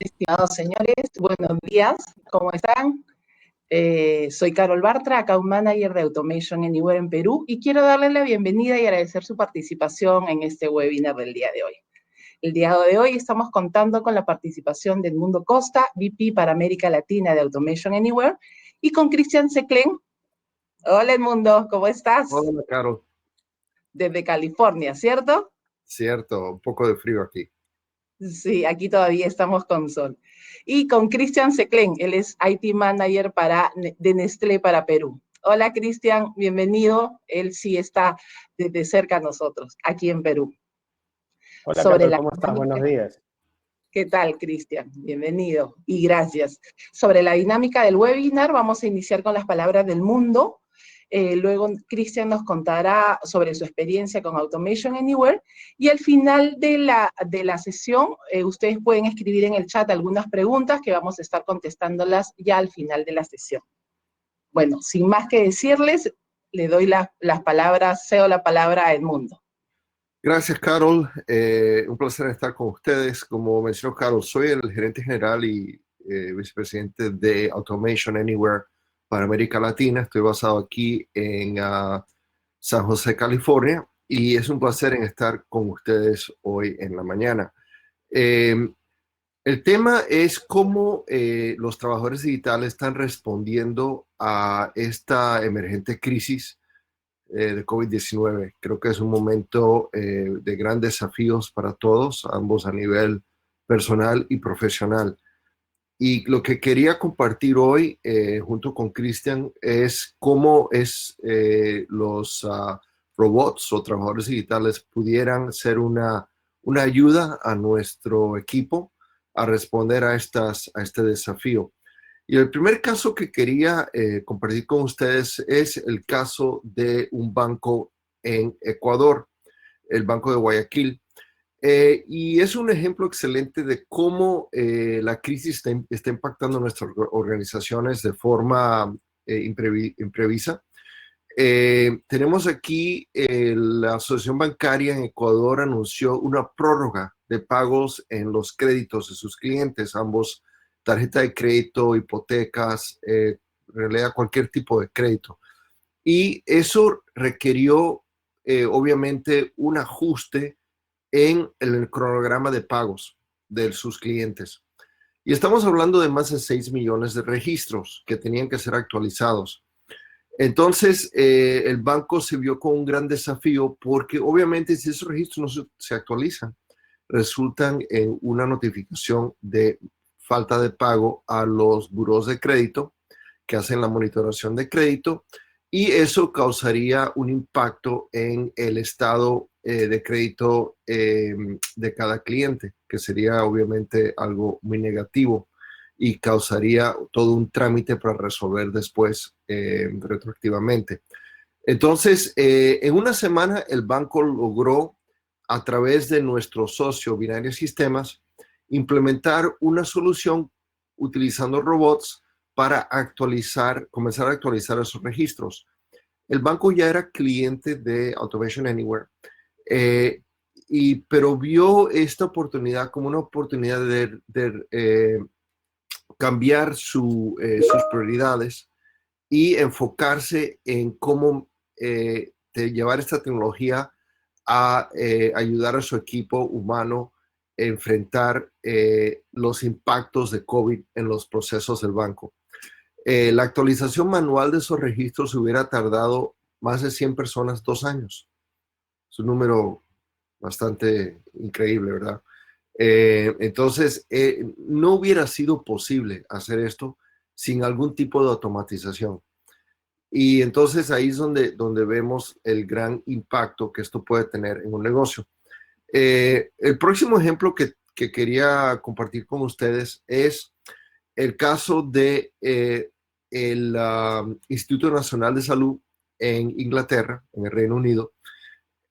Estimados señores, buenos días, ¿cómo están? Soy Carol Bartra, Account Manager de Automation Anywhere en Perú, y quiero darles la bienvenida y agradecer su participación en este webinar del día de hoy. El día de hoy estamos contando con la participación de Edmundo Costa, VP para América Latina de Automation Anywhere, y con Cristian Seclen. Hola Edmundo, ¿cómo estás? Hola, Carol. Desde California, ¿cierto? Cierto, un poco de frío aquí. Sí, aquí todavía estamos con sol. Y con Cristian Seclen, él es IT Manager de Nestlé para Perú. Hola Cristian, bienvenido. Él sí está desde cerca a nosotros, aquí en Perú. Hola Carol, ¿cómo estás? Buenos días. ¿Qué tal, Cristian? Bienvenido y gracias. Sobre la dinámica del webinar, vamos a iniciar con las palabras del mundo. Luego, Cristian nos contará sobre su experiencia con Automation Anywhere. Y al final de la sesión, ustedes pueden escribir en el chat algunas preguntas que vamos a estar contestándolas ya al final de la sesión. Bueno, sin más que decirles, le doy cedo la palabra a Edmundo. Gracias, Carol. Un placer estar con ustedes. Como mencionó Carol, soy el gerente general y vicepresidente de Automation Anywhere para América Latina. Estoy basado aquí en San José, California, y es un placer estar con ustedes hoy en la mañana. El tema es cómo los trabajadores digitales están respondiendo a esta emergente crisis de COVID-19. Creo que es un momento de grandes desafíos para todos, ambos a nivel personal y profesional. Y lo que quería compartir hoy junto con Cristian es cómo los robots o trabajadores digitales pudieran ser una ayuda a nuestro equipo a responder a este desafío. Y el primer caso que quería compartir con ustedes es el caso de un banco en Ecuador, el Banco de Guayaquil. Y es un ejemplo excelente de cómo la crisis está impactando nuestras organizaciones de forma imprevisa. Tenemos aquí la Asociación Bancaria en Ecuador anunció una prórroga de pagos en los créditos de sus clientes, ambos tarjeta de crédito, hipotecas, en realidad cualquier tipo de crédito. Y eso requirió obviamente un ajuste en el cronograma de pagos de sus clientes. Y estamos hablando de más de 6 millones de registros que tenían que ser actualizados. Entonces, el banco se vio con un gran desafío porque obviamente si esos registros no se actualizan, resultan en una notificación de falta de pago a los buros de crédito que hacen la monitoración de crédito, y eso causaría un impacto en el estado de crédito de cada cliente, que sería obviamente algo muy negativo y causaría todo un trámite para resolver después retroactivamente. Entonces, en una semana el banco logró, a través de nuestro socio Binario Sistemas, implementar una solución utilizando robots para comenzar a actualizar esos registros. El banco ya era cliente de Automation Anywhere, pero vio esta oportunidad como una oportunidad de cambiar sus prioridades y enfocarse en cómo llevar esta tecnología a ayudar a su equipo humano a enfrentar los impactos de COVID en los procesos del banco. La actualización manual de esos registros hubiera tardado más de 100 personas 2 años. Es un número bastante increíble, ¿verdad? Entonces, no hubiera sido posible hacer esto sin algún tipo de automatización. Y entonces ahí es donde vemos el gran impacto que esto puede tener en un negocio. El próximo ejemplo que quería compartir con ustedes es el caso de el Instituto Nacional de Salud en Inglaterra, en el Reino Unido,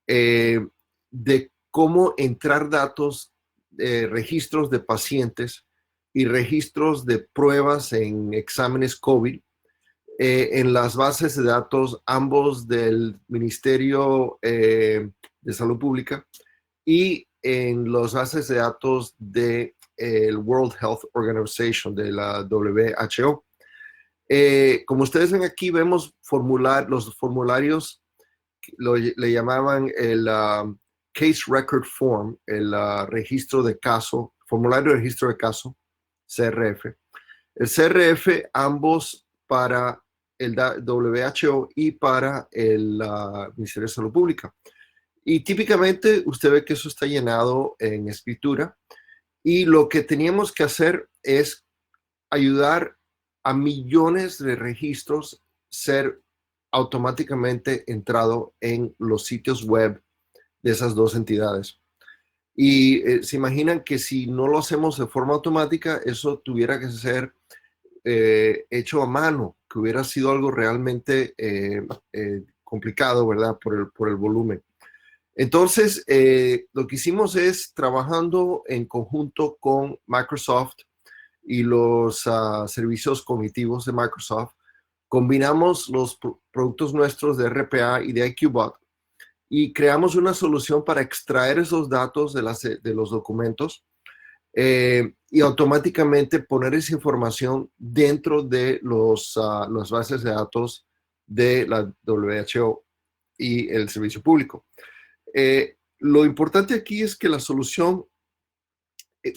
de cómo entrar datos, registros de pacientes y registros de pruebas en exámenes COVID en las bases de datos, ambos del Ministerio de Salud Pública y en los bases de datos del World Health Organization, de la WHO. Como ustedes ven aquí, vemos los formularios, le llamaban el Case Record Form, el registro de caso, formulario de registro de caso, CRF. El CRF, ambos para el WHO y para el Ministerio de Salud Pública. Y típicamente usted ve que eso está llenado en escritura, y lo que teníamos que hacer es ayudar a millones de registros ser automáticamente entrado en los sitios web de esas dos entidades. Y se imaginan que si no lo hacemos de forma automática, eso tuviera que ser hecho a mano, que hubiera sido algo realmente complicado, ¿verdad? Por el volumen. Entonces, lo que hicimos es, trabajando en conjunto con Microsoft y los servicios cognitivos de Microsoft, combinamos los productos nuestros de RPA y de IQBot y creamos una solución para extraer esos datos de los documentos y automáticamente poner esa información dentro de las bases de datos de la WHO y el servicio público. Lo importante aquí es que la solución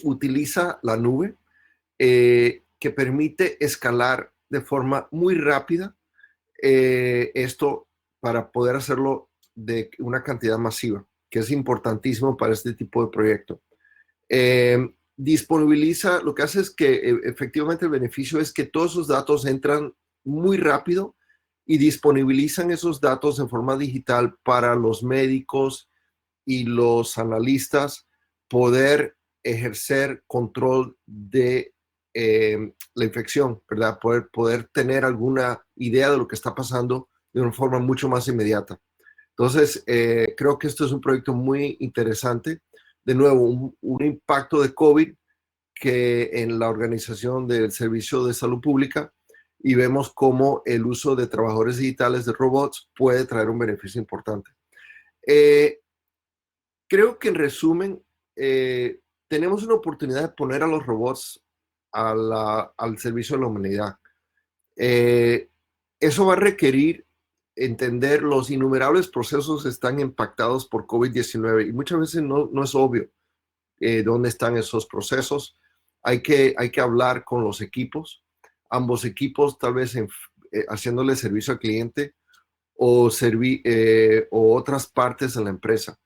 utiliza la nube, que permite escalar de forma muy rápida esto para poder hacerlo de una cantidad masiva, que es importantísimo para este tipo de proyecto. Disponibiliza, lo que hace es que efectivamente el beneficio es que todos esos datos entran muy rápido y disponibilizan esos datos de forma digital para los médicos y los analistas poder ejercer control de la infección, ¿verdad? Poder tener alguna idea de lo que está pasando de una forma mucho más inmediata. Entonces, creo que esto es un proyecto muy interesante. De nuevo, un impacto de COVID que en la organización del Servicio de Salud Pública, y vemos cómo el uso de trabajadores digitales, de robots, puede traer un beneficio importante. Creo que en resumen, tenemos una oportunidad de poner a los robots al servicio de la humanidad. Eso va a requerir entender los innumerables procesos que están impactados por COVID-19 y muchas veces no es obvio dónde están esos procesos. Hay que hablar con los equipos, ambos equipos, tal vez haciéndole servicio al cliente o otras partes de la empresa.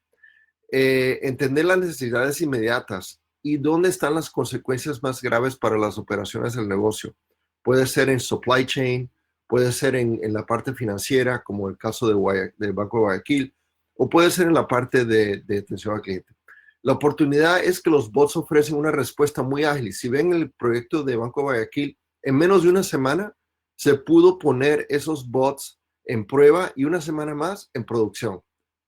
Entender las necesidades inmediatas y dónde están las consecuencias más graves para las operaciones del negocio. Puede ser en supply chain, puede ser en la parte financiera, como el caso del Banco de Guayaquil, o puede ser en la parte de atención al cliente. La oportunidad es que los bots ofrecen una respuesta muy ágil. Si ven el proyecto de Banco de Guayaquil, en menos de una semana se pudo poner esos bots en prueba y una semana más en producción.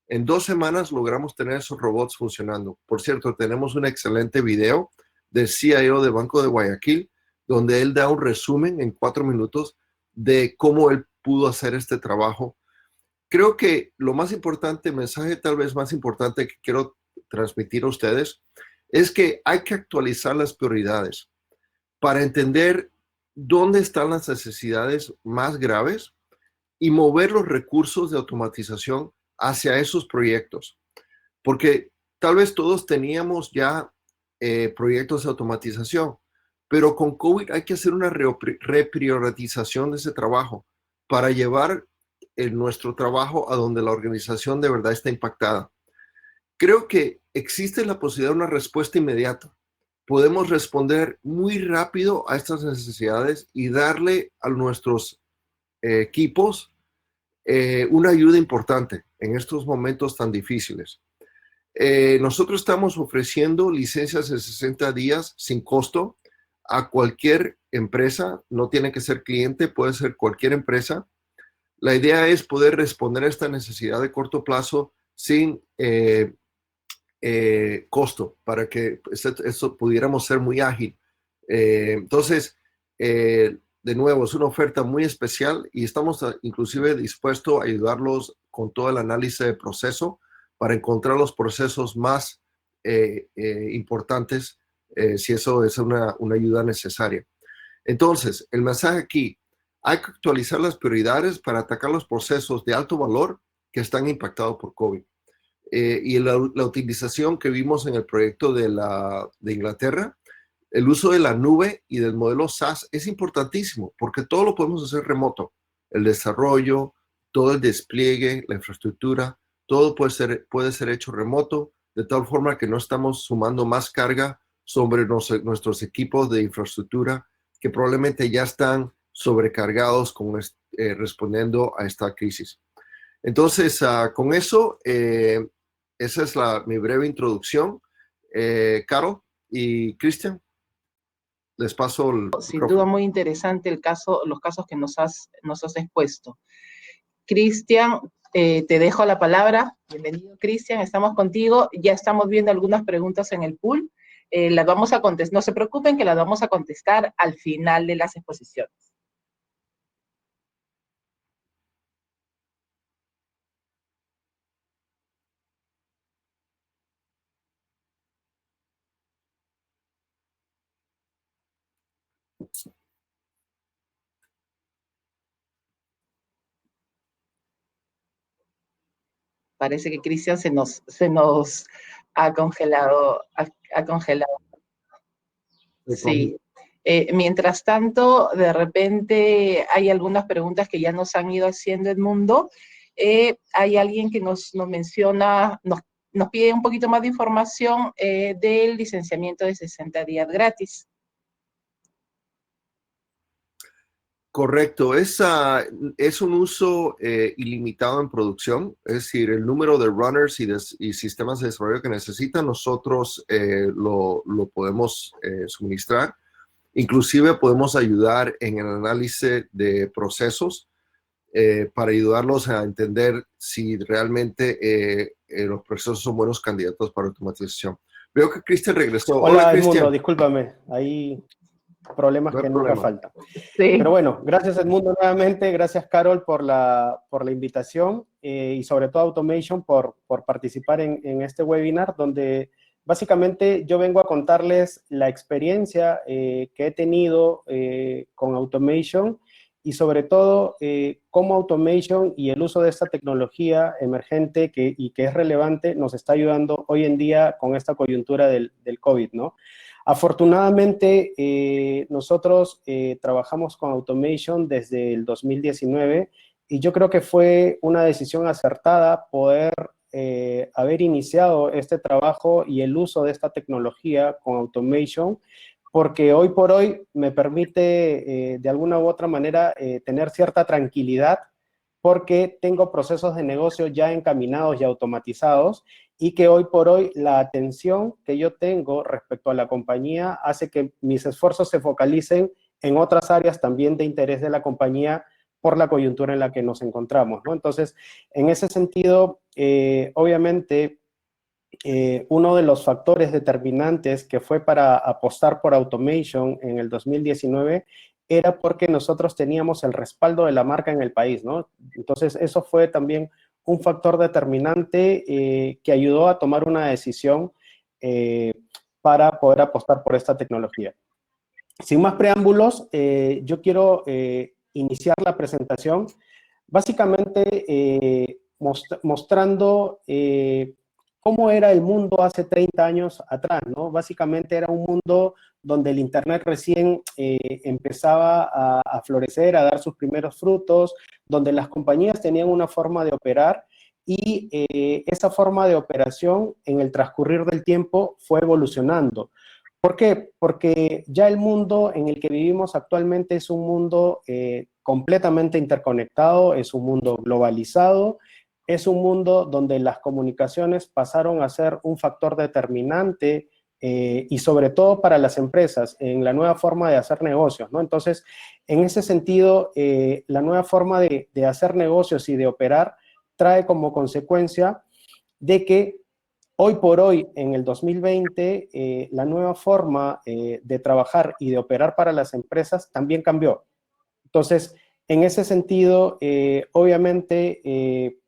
En 2 semanas logramos tener esos robots funcionando. Por cierto, tenemos un excelente video del CIO de Banco de Guayaquil, donde él da un resumen en 4 minutos de cómo él pudo hacer este trabajo. Creo que lo más importante, el mensaje tal vez más importante que quiero transmitir a ustedes, es que hay que actualizar las prioridades para entender dónde están las necesidades más graves y mover los recursos de automatización hacia esos proyectos. Porque tal vez todos teníamos ya proyectos de automatización, pero con COVID hay que hacer una reprioritización de ese trabajo para llevar nuestro trabajo a donde la organización de verdad está impactada. Creo que existe la posibilidad de una respuesta inmediata. Podemos responder muy rápido a estas necesidades y darle a nuestros equipos una ayuda importante en estos momentos tan difíciles. Nosotros estamos ofreciendo licencias de 60 días sin costo a cualquier empresa. No tiene que ser cliente, puede ser cualquier empresa. La idea es poder responder a esta necesidad de corto plazo sin costo, para que esto pudiéramos ser muy ágil. Entonces, de nuevo, es una oferta muy especial y estamos inclusive dispuestos a ayudarlos con todo el análisis de proceso para encontrar los procesos más importantes si eso es una ayuda necesaria. Entonces, el mensaje aquí, hay que actualizar las prioridades para atacar los procesos de alto valor que están impactados por COVID. Y la utilización que vimos en el proyecto de Inglaterra, el uso de la nube y del modelo SaaS es importantísimo porque todo lo podemos hacer remoto. El desarrollo, todo el despliegue, la infraestructura, todo puede ser hecho remoto, de tal forma que no estamos sumando más carga sobre nuestros equipos de infraestructura que probablemente ya están sobrecargados respondiendo a esta crisis. Entonces, con eso, esa es mi breve introducción. Carol y Cristian, les paso el micrófono. Sin duda muy interesante los casos que nos has expuesto. Cristian, te dejo la palabra. Bienvenido, Cristian, estamos contigo. Ya estamos viendo algunas preguntas en el pool. Las vamos a contestar, no se preocupen que las vamos a contestar al final de las exposiciones. Parece que Cristian se nos ha congelado. Sí. Mientras tanto, de repente hay algunas preguntas que ya nos han ido haciendo Edmundo. Hay alguien que nos menciona, nos pide un poquito más de información del licenciamiento de 60 días gratis. Correcto, es un uso ilimitado en producción, es decir, el número de runners y sistemas de desarrollo que necesitan, nosotros lo podemos suministrar. Inclusive podemos ayudar en el análisis de procesos para ayudarlos a entender si realmente los procesos son buenos candidatos para automatización. Veo que Cristian regresó. Hola Edmundo, discúlpame, hay problemas que nunca faltan. Sí. Pero bueno, gracias Edmundo nuevamente, gracias Carol por la invitación y sobre todo Automation por participar en este webinar donde básicamente yo vengo a contarles la experiencia que he tenido con Automation y sobre todo cómo Automation y el uso de esta tecnología emergente y que es relevante nos está ayudando hoy en día con esta coyuntura del COVID, ¿no? Afortunadamente, nosotros trabajamos con Automation desde el 2019 y yo creo que fue una decisión acertada poder haber iniciado este trabajo y el uso de esta tecnología con Automation, porque hoy por hoy me permite de alguna u otra manera tener cierta tranquilidad porque tengo procesos de negocio ya encaminados y automatizados y que hoy por hoy la atención que yo tengo respecto a la compañía hace que mis esfuerzos se focalicen en otras áreas también de interés de la compañía por la coyuntura en la que nos encontramos, ¿no? Entonces, en ese sentido, obviamente, uno de los factores determinantes que fue para apostar por Automation en el 2019 era porque nosotros teníamos el respaldo de la marca en el país, ¿no? Entonces, eso fue también un factor determinante que ayudó a tomar una decisión para poder apostar por esta tecnología. Sin más preámbulos, yo quiero iniciar la presentación básicamente mostrando cómo era el mundo hace 30 años atrás, ¿no? Básicamente era un mundo donde el Internet recién empezaba a florecer, a dar sus primeros frutos, donde las compañías tenían una forma de operar y esa forma de operación en el transcurrir del tiempo fue evolucionando. ¿Por qué? Porque ya el mundo en el que vivimos actualmente es un mundo completamente interconectado, es un mundo globalizado, es un mundo donde las comunicaciones pasaron a ser un factor determinante y sobre todo para las empresas en la nueva forma de hacer negocios, ¿no? Entonces, en ese sentido, la nueva forma de hacer negocios y de operar trae como consecuencia de que hoy por hoy, en el 2020, la nueva forma de trabajar y de operar para las empresas también cambió. Entonces, en ese sentido, obviamente,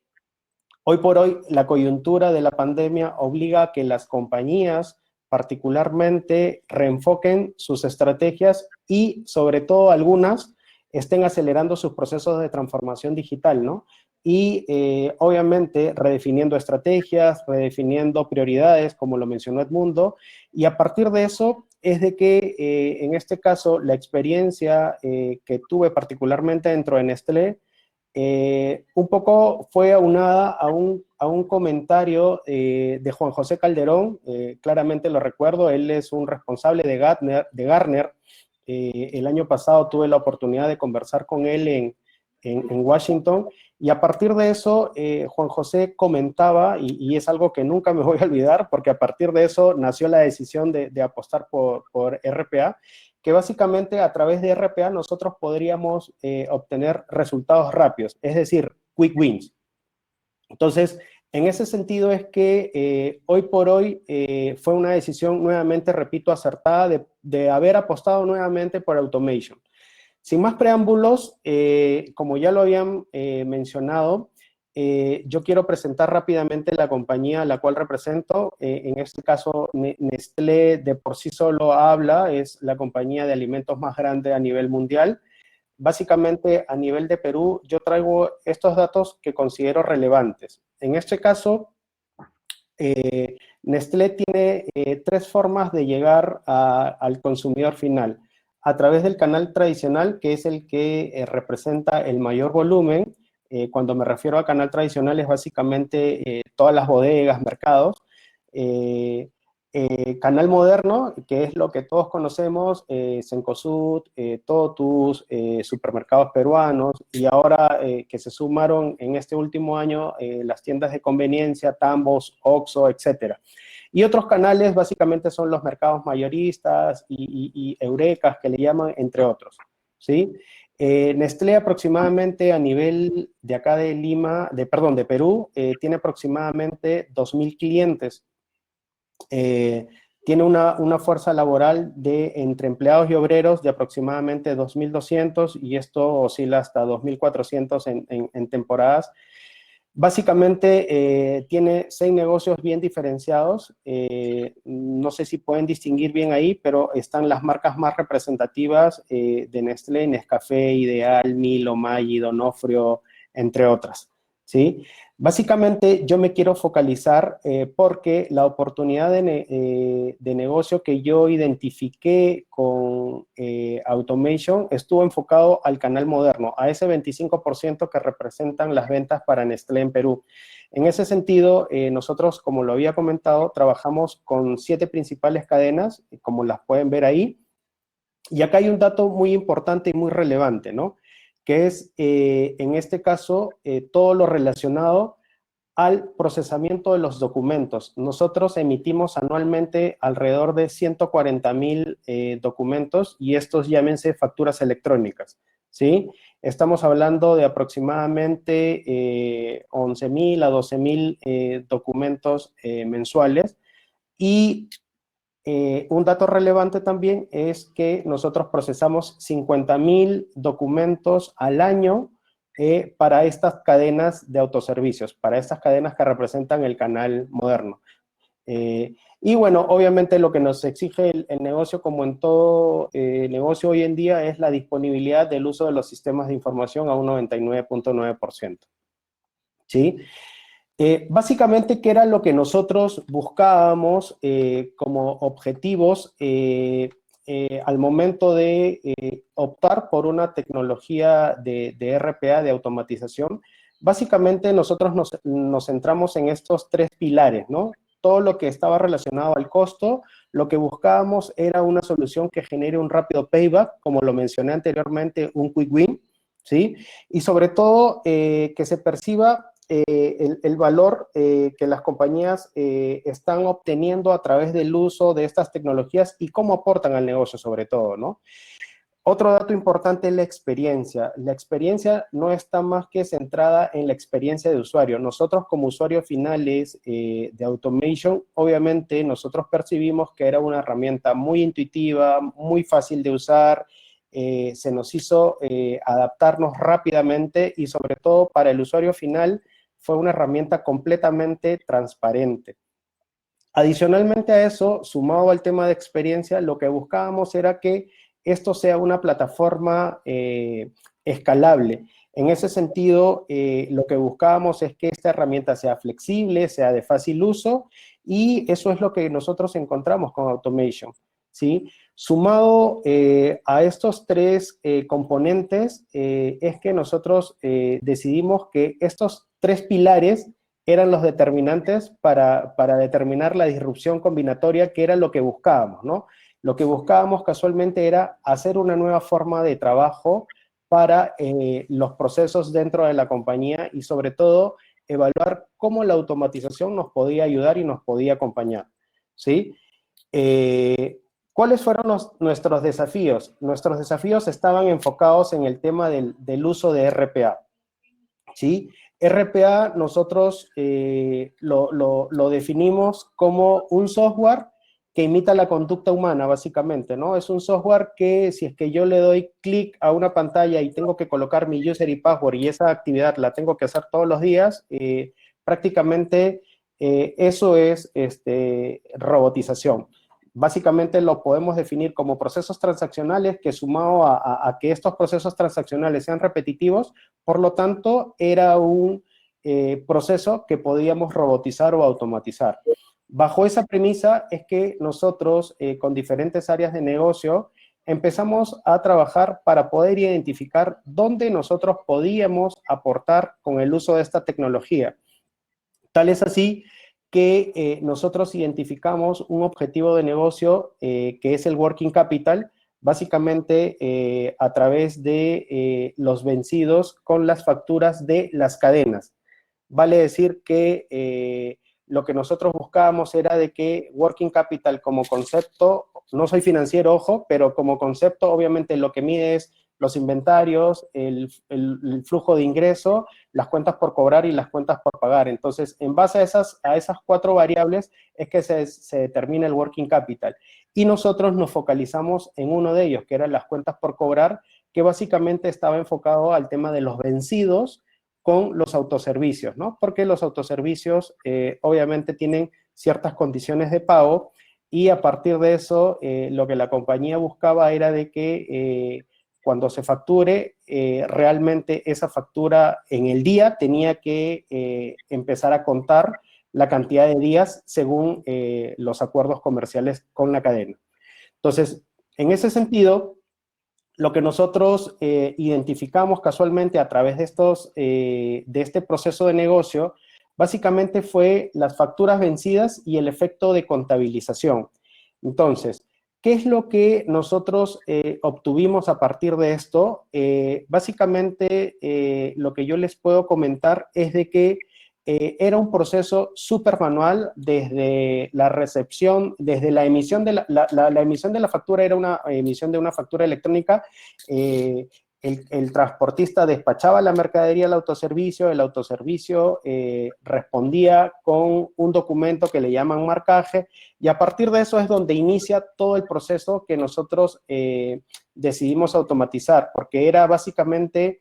Hoy por hoy, la coyuntura de la pandemia obliga a que las compañías particularmente reenfoquen sus estrategias y, sobre todo, algunas estén acelerando sus procesos de transformación digital, ¿no? Y, obviamente, redefiniendo estrategias, redefiniendo prioridades, como lo mencionó Edmundo, y a partir de eso es de que, en este caso, la experiencia que tuve particularmente dentro de Nestlé, un poco fue aunada a un comentario de Juan José Calderón, claramente lo recuerdo, él es un responsable de Gartner. El año pasado tuve la oportunidad de conversar con él en Washington, y a partir de eso, Juan José comentaba, y es algo que nunca me voy a olvidar, porque a partir de eso nació la decisión de apostar por RPA, que básicamente a través de RPA nosotros podríamos obtener resultados rápidos, es decir, quick wins. Entonces, en ese sentido es que hoy por hoy fue una decisión nuevamente, repito, acertada de haber apostado nuevamente por automation. Sin más preámbulos, como ya lo habían mencionado, yo quiero presentar rápidamente la compañía a la cual represento. En este caso, Nestlé de por sí solo habla, es la compañía de alimentos más grande a nivel mundial. Básicamente, a nivel de Perú, yo traigo estos datos que considero relevantes. En este caso, Nestlé tiene tres formas de llegar al consumidor final. A través del canal tradicional, que es el que representa el mayor volumen. Cuando me refiero a canal tradicional es básicamente todas las bodegas, mercados. Canal moderno, que es lo que todos conocemos, Cencosud, Totus, supermercados peruanos, y ahora que se sumaron en este último año las tiendas de conveniencia, Tambos, Oxxo, etcétera. Y otros canales básicamente son los mercados mayoristas y Eurecas, que le llaman, entre otros, ¿sí? Nestlé aproximadamente a nivel de acá de Lima, de Perú, tiene aproximadamente 2.000 clientes. Tiene una fuerza laboral entre empleados y obreros de aproximadamente 2.200, y esto oscila hasta 2.400 en temporadas. Básicamente tiene 6 negocios bien diferenciados. No sé si pueden distinguir bien ahí, pero están las marcas más representativas de Nestlé: Nescafé, Ideal, Milo, Maggi, Donofrio, entre otras, ¿sí? Básicamente yo me quiero focalizar porque la oportunidad de negocio que yo identifiqué con Automation estuvo enfocado al canal moderno, a ese 25% que representan las ventas para Nestlé en Perú. En ese sentido, nosotros, como lo había comentado, trabajamos con 7 principales cadenas, como las pueden ver ahí. Y acá hay un dato muy importante y muy relevante, ¿no? Que es, en este caso, todo lo relacionado al procesamiento de los documentos. Nosotros emitimos anualmente alrededor de 140.000 documentos, y estos llámense facturas electrónicas, ¿sí? Estamos hablando de aproximadamente 11.000 a 12.000 documentos mensuales. Y un dato relevante también es que nosotros procesamos 50.000 documentos al año para estas cadenas de autoservicios, para estas cadenas que representan el canal moderno. Y bueno, obviamente lo que nos exige el negocio, como en todo negocio hoy en día, es la disponibilidad del uso de los sistemas de información a un 99.9%. ¿Sí? Básicamente, ¿qué era lo que nosotros buscábamos como objetivos al momento de optar por una tecnología de RPA, de automatización? Básicamente nosotros nos centramos en estos 3 pilares, ¿no? Todo lo que estaba relacionado al costo, lo que buscábamos era una solución que genere un rápido payback, como lo mencioné anteriormente, un quick win, ¿sí? Y sobre todo que se perciba el valor que las compañías están obteniendo a través del uso de estas tecnologías y cómo aportan al negocio, sobre todo, ¿no? Otro dato importante es la experiencia. La experiencia no está más que centrada en la experiencia de usuario. Nosotros, como usuarios finales de Automation, obviamente nosotros percibimos que era una herramienta muy intuitiva, muy fácil de usar. Se nos hizo adaptarnos rápidamente, y sobre todo para el usuario final fue una herramienta completamente transparente. Adicionalmente a eso, sumado al tema de experiencia, lo que buscábamos era que esto sea una plataforma escalable. En ese sentido, lo que buscábamos es que esta herramienta sea flexible, sea de fácil uso, y eso es lo que nosotros encontramos con Automation, ¿sí? Sumado a estos tres componentes, es que nosotros decidimos que estos tres pilares eran los determinantes para determinar la disrupción combinatoria, que era lo que buscábamos, ¿no? Lo que buscábamos casualmente era hacer una nueva forma de trabajo para los procesos dentro de la compañía y sobre todo evaluar cómo la automatización nos podía ayudar y nos podía acompañar, ¿sí? ¿Cuáles fueron nuestros desafíos? Nuestros desafíos estaban enfocados en el tema del uso de RPA, ¿sí? RPA nosotros lo definimos como un software que imita la conducta humana, básicamente, ¿no? Es un software que si es que yo le doy clic a una pantalla y tengo que colocar mi user y password y esa actividad la tengo que hacer todos los días, prácticamente eso es robotización. Básicamente lo podemos definir como procesos transaccionales que sumado a que estos procesos transaccionales sean repetitivos, por lo tanto, era un proceso que podíamos robotizar o automatizar. Bajo esa premisa es que nosotros, con diferentes áreas de negocio, empezamos a trabajar para poder identificar dónde nosotros podíamos aportar con el uso de esta tecnología. Tal es así que nosotros identificamos un objetivo de negocio que es el working capital, básicamente a través de los vencidos con las facturas de las cadenas. Vale decir que lo que nosotros buscábamos era de que working capital como concepto, no soy financiero, ojo, pero como concepto obviamente lo que mide es los inventarios, el flujo de ingreso, las cuentas por cobrar y las cuentas por pagar. Entonces, en base a esas cuatro variables es que se determina el working capital. Y nosotros nos focalizamos en uno de ellos, que eran las cuentas por cobrar, que básicamente estaba enfocado al tema de los vencidos con los autoservicios, ¿no? Porque los autoservicios obviamente tienen ciertas condiciones de pago y a partir de eso lo que la compañía buscaba era de que cuando se facture, realmente esa factura en el día tenía que empezar a contar la cantidad de días según los acuerdos comerciales con la cadena. Entonces, en ese sentido, lo que nosotros identificamos casualmente a través de este proceso de negocio, básicamente fue las facturas vencidas y el efecto de contabilización. Entonces, ¿qué es lo que nosotros obtuvimos a partir de esto? Básicamente, lo que yo les puedo comentar es de que era un proceso súper manual desde la recepción, desde la emisión de la emisión de la factura era una emisión de una factura electrónica. El transportista despachaba la mercadería al autoservicio, el autoservicio respondía con un documento que le llaman marcaje, y a partir de eso es donde inicia todo el proceso que nosotros decidimos automatizar, porque era básicamente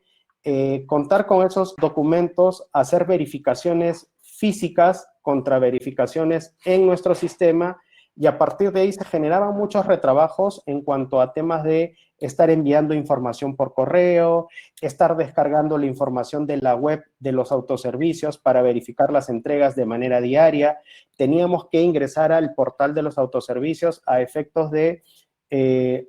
contar con esos documentos, hacer verificaciones físicas contra verificaciones en nuestro sistema, y a partir de ahí se generaban muchos retrabajos en cuanto a temas de estar enviando información por correo, estar descargando la información de la web de los autoservicios para verificar las entregas de manera diaria. Teníamos que ingresar al portal de los autoservicios a efectos de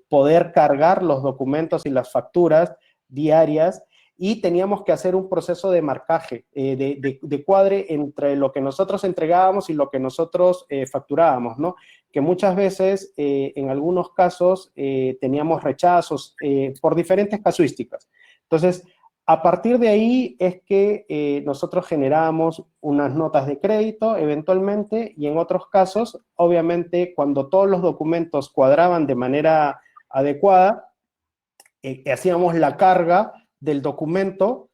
poder cargar los documentos y las facturas diarias, y teníamos que hacer un proceso de marcaje, de cuadre entre lo que nosotros entregábamos y lo que nosotros facturábamos, ¿no? Que muchas veces, en algunos casos, teníamos rechazos por diferentes casuísticas. Entonces, a partir de ahí es que nosotros generábamos unas notas de crédito eventualmente, y en otros casos, obviamente, cuando todos los documentos cuadraban de manera adecuada, hacíamos la carga del documento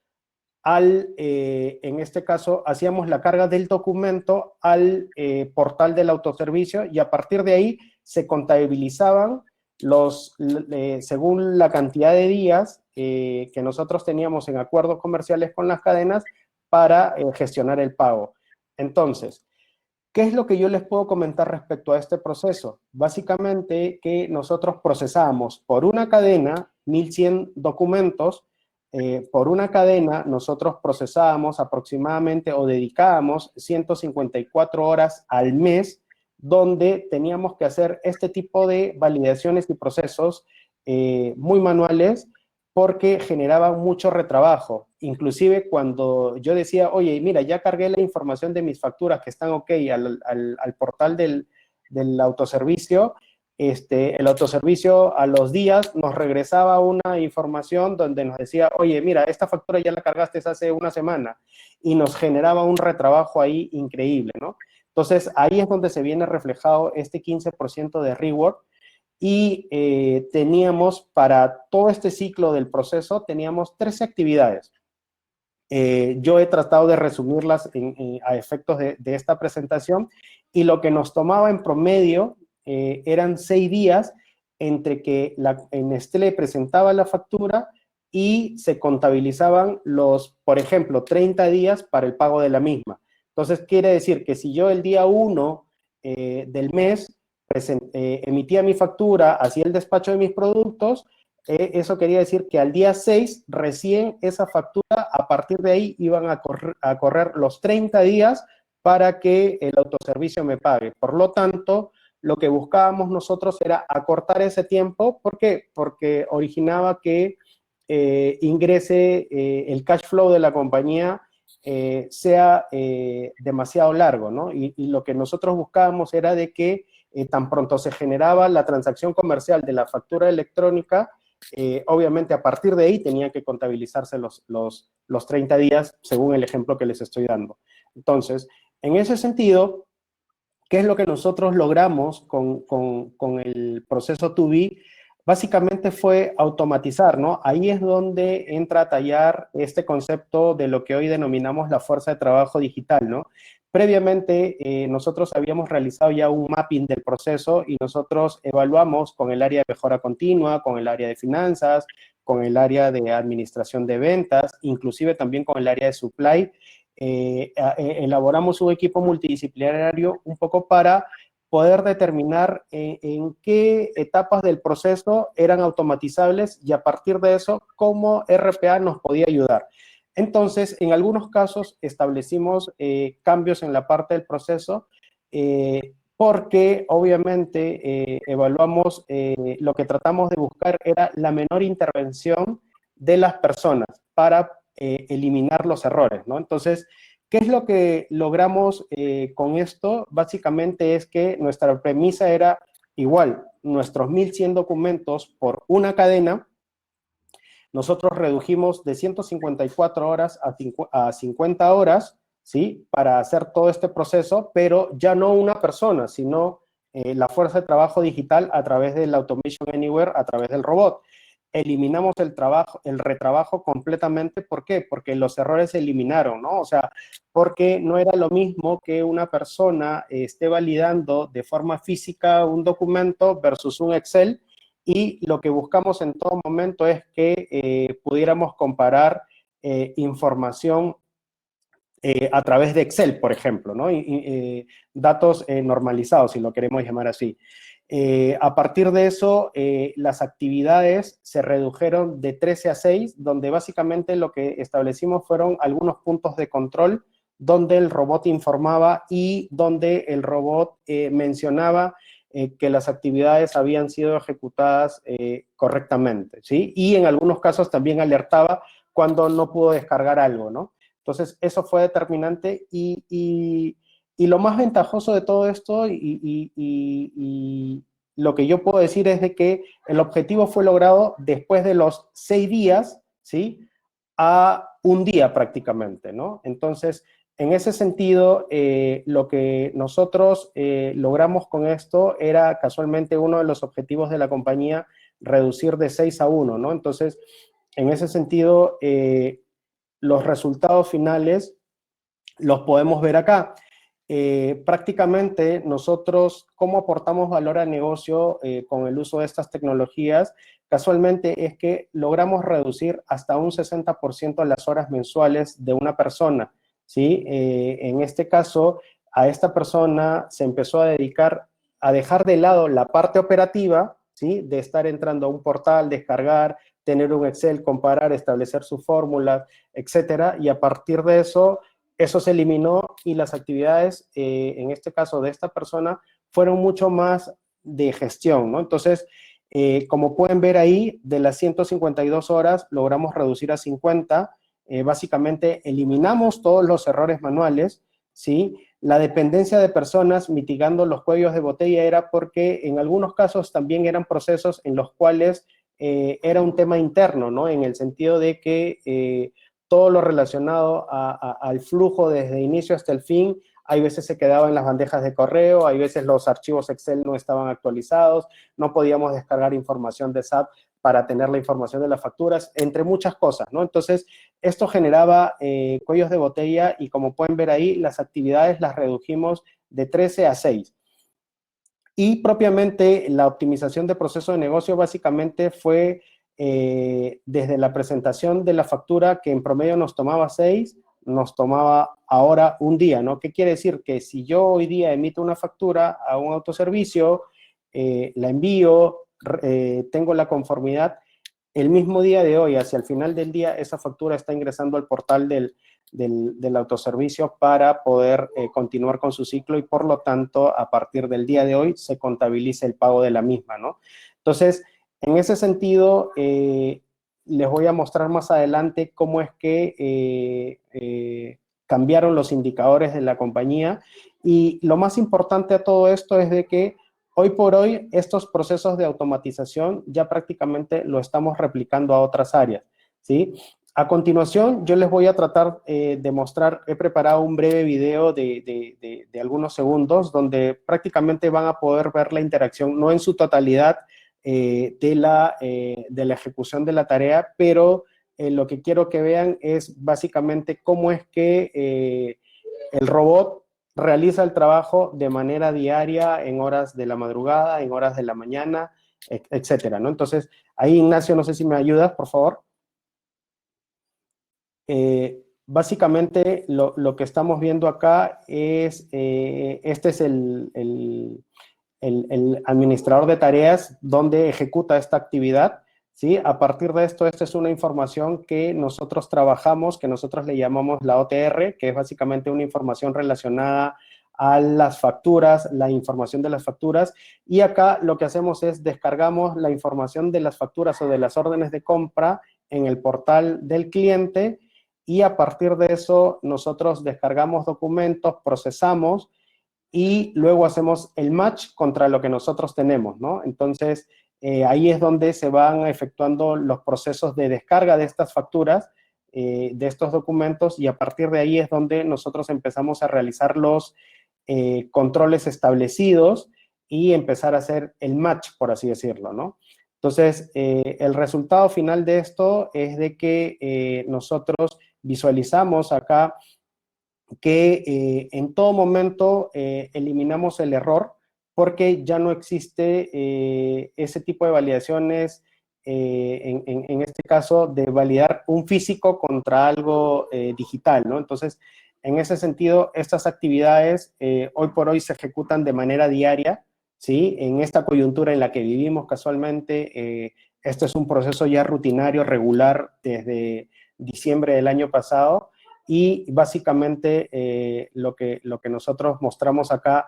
en este caso, hacíamos la carga del documento al portal del autoservicio, y a partir de ahí se contabilizaban según la cantidad de días que nosotros teníamos en acuerdos comerciales con las cadenas, para gestionar el pago. Entonces, ¿qué es lo que yo les puedo comentar respecto a este proceso? Básicamente que nosotros procesamos por una cadena 1100 documentos. Por una cadena nosotros procesábamos aproximadamente o dedicábamos 154 horas al mes, donde teníamos que hacer este tipo de validaciones y procesos muy manuales, porque generaban mucho retrabajo. Inclusive cuando yo decía, oye, mira, ya cargué la información de mis facturas que están ok al portal del autoservicio, el autoservicio a los días nos regresaba una información donde nos decía, oye, mira, esta factura ya la cargaste hace una semana, y nos generaba un retrabajo ahí increíble, ¿no? Entonces, ahí es donde se viene reflejado este 15% de rework, y teníamos para todo este ciclo del proceso, teníamos 13 actividades. Yo he tratado de resumirlas a efectos de esta presentación, y lo que nos tomaba en promedio eran 6 días entre que Nestlé presentaba la factura y se contabilizaban por ejemplo, 30 días para el pago de la misma. Entonces, quiere decir que si yo el día 1 del mes emitía mi factura, hacía el despacho de mis productos, eso quería decir que al día 6, recién esa factura, a partir de ahí iban a correr los 30 días para que el autoservicio me pague. Por lo tanto, lo que buscábamos nosotros era acortar ese tiempo. ¿Por qué? Porque originaba que ingrese el cash flow de la compañía sea demasiado largo, ¿no? Y lo que nosotros buscábamos era de que tan pronto se generaba la transacción comercial de la factura electrónica, obviamente a partir de ahí tenían que contabilizarse los 30 días, según el ejemplo que les estoy dando. Entonces, en ese sentido, ¿qué es lo que nosotros logramos con el proceso 2B? Básicamente fue automatizar, ¿no? Ahí es donde entra a tallar este concepto de lo que hoy denominamos la fuerza de trabajo digital, ¿no? Previamente, nosotros habíamos realizado ya un mapping del proceso, y nosotros evaluamos con el área de mejora continua, con el área de finanzas, con el área de administración de ventas, inclusive también con el área de supply. Elaboramos un equipo multidisciplinario un poco para poder determinar en qué etapas del proceso eran automatizables, y a partir de eso, cómo RPA nos podía ayudar. Entonces, en algunos casos establecimos cambios en la parte del proceso, porque obviamente evaluamos, lo que tratamos de buscar era la menor intervención de las personas para eliminar los errores, ¿no? Entonces, ¿qué es lo que logramos con esto? Básicamente es que nuestra premisa era igual, nuestros 1100 documentos por una cadena. Nosotros redujimos de 154 horas a 50 horas, ¿sí? Para hacer todo este proceso, pero ya no una persona, sino la fuerza de trabajo digital a través del Automation Anywhere, a través del robot. Eliminamos el retrabajo completamente. ¿Por qué? Porque los errores se eliminaron, ¿no? O sea, porque no era lo mismo que una persona esté validando de forma física un documento versus un Excel, y lo que buscamos en todo momento es que pudiéramos comparar información a través de Excel, por ejemplo, ¿no? Datos normalizados, si lo queremos llamar así. A partir de eso, las actividades se redujeron de 13 a 6, donde básicamente lo que establecimos fueron algunos puntos de control donde el robot informaba y donde el robot mencionaba que las actividades habían sido ejecutadas correctamente, ¿sí? Y en algunos casos también alertaba cuando no pudo descargar algo, ¿no? Entonces, eso fue determinante, y lo más ventajoso de todo esto, y lo que yo puedo decir es de que el objetivo fue logrado después de los 6 días, ¿sí? A un día prácticamente, ¿no? Entonces, en ese sentido, lo que nosotros logramos con esto era casualmente uno de los objetivos de la compañía, reducir de 6 a 1, ¿no? Entonces, en ese sentido, los resultados finales los podemos ver acá. Prácticamente nosotros, ¿cómo aportamos valor al negocio con el uso de estas tecnologías? Casualmente es que logramos reducir hasta un 60% las horas mensuales de una persona. ¿sí? En este caso, a esta persona se empezó a dedicar a dejar de lado la parte operativa, ¿sí? De estar entrando a un portal, descargar, tener un Excel, comparar, establecer sus fórmulas, etcétera, y a partir de eso, eso se eliminó y las actividades, en este caso de esta persona, fueron mucho más de gestión, ¿no? Entonces, como pueden ver ahí, de las 152 horas logramos reducir a 50, básicamente eliminamos todos los errores manuales, ¿sí? La dependencia de personas mitigando los cuellos de botella era porque en algunos casos también eran procesos en los cuales era un tema interno, ¿no? En el sentido de que todo lo relacionado al flujo desde inicio hasta el fin, hay veces se quedaba en las bandejas de correo, hay veces los archivos Excel no estaban actualizados, no podíamos descargar información de SAP para tener la información de las facturas, entre muchas cosas, ¿no? Entonces, esto generaba cuellos de botella y como pueden ver ahí, las actividades las redujimos de 13 a 6. Y propiamente la optimización de proceso de negocio básicamente fue desde la presentación de la factura, que en promedio nos tomaba 6, nos tomaba ahora un día, ¿no? ¿Qué quiere decir? Que si yo hoy día emito una factura a un autoservicio, la envío, tengo la conformidad, el mismo día de hoy, hacia el final del día, esa factura está ingresando al portal del autoservicio para poder continuar con su ciclo y por lo tanto, a partir del día de hoy, se contabiliza el pago de la misma, ¿no? Entonces, en ese sentido, les voy a mostrar más adelante cómo es que cambiaron los indicadores de la compañía y lo más importante a todo esto es de que hoy por hoy, estos procesos de automatización ya prácticamente lo estamos replicando a otras áreas, ¿sí? A continuación, yo les voy a tratar de mostrar, he preparado un breve video de algunos segundos donde prácticamente van a poder ver la interacción, no en su totalidad de la ejecución de la tarea, pero lo que quiero que vean es básicamente cómo es que el robot realiza el trabajo de manera diaria, en horas de la madrugada, en horas de la mañana, etcétera, ¿no? Entonces, ahí, Ignacio, no sé si me ayudas, por favor. Básicamente, lo que estamos viendo acá es, este es el administrador de tareas donde ejecuta esta actividad, ¿sí? A partir de esto, esta es una información que nosotros trabajamos, que nosotros le llamamos la OTR, que es básicamente una información relacionada a las facturas, la información de las facturas, y acá lo que hacemos es descargamos la información de las facturas o de las órdenes de compra en el portal del cliente, y a partir de eso nosotros descargamos documentos, procesamos, y luego hacemos el match contra lo que nosotros tenemos, ¿no? Entonces, ahí es donde se van efectuando los procesos de descarga de estas facturas, de estos documentos, y a partir de ahí es donde nosotros empezamos a realizar los controles establecidos y empezar a hacer el match, por así decirlo, ¿no? Entonces, el resultado final de esto es de que nosotros visualizamos acá que en todo momento eliminamos el error porque ya no existe ese tipo de validaciones, en este caso, de validar un físico contra algo digital, ¿no? Entonces, en ese sentido, estas actividades hoy por hoy se ejecutan de manera diaria, ¿sí? En esta coyuntura en la que vivimos casualmente, esto es un proceso ya rutinario, regular, desde diciembre del año pasado, y básicamente lo que nosotros mostramos acá